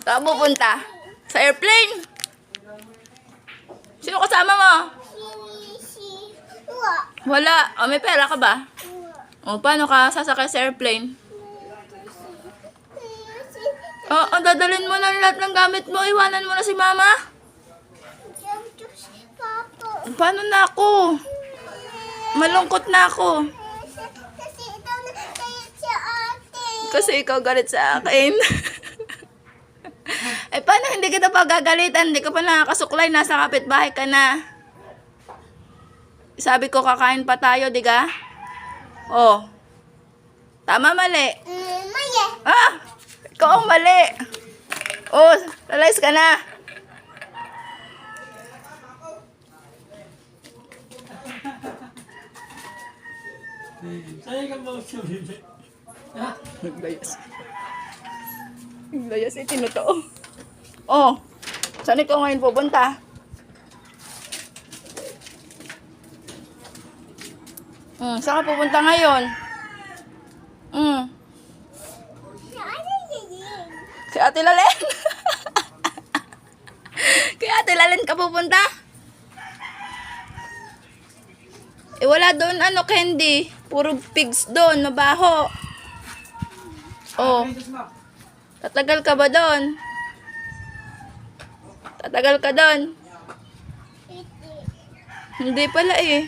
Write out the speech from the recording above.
Saan pupunta? Sa airplane? Sino kasama mo? Wala. O, may pera ka ba? O, paano ka sasakay sa airplane? O, dadalhin mo na lahat ng gamit mo. Iwanan mo na si mama. Paano na ako? Malungkot na ako. Kasi ikaw galit sa akin. Eh, paano hindi kita pagagalitan? Hindi ka pa nakakasuklay. Nasa kapitbahay ka na. Sabi ko, kakain pa tayo, di ka? Oh. Tama, mali? Mali. Ah! Ikaw ang mali. Oh, lalayas ka na. Saan ka mo sumili? Naglayas. Naglayas, tinotoo. Oh, saan ikaw ngayon pupunta? Saan ka pupunta ngayon? Si Ate Lalen. Kay Ate Lalen ka pupunta? Eh, wala doon candy. Puro pigs doon, mabaho. Oh. Tatagal ka ba doon? Tatagal ka doon? Hindi pala eh.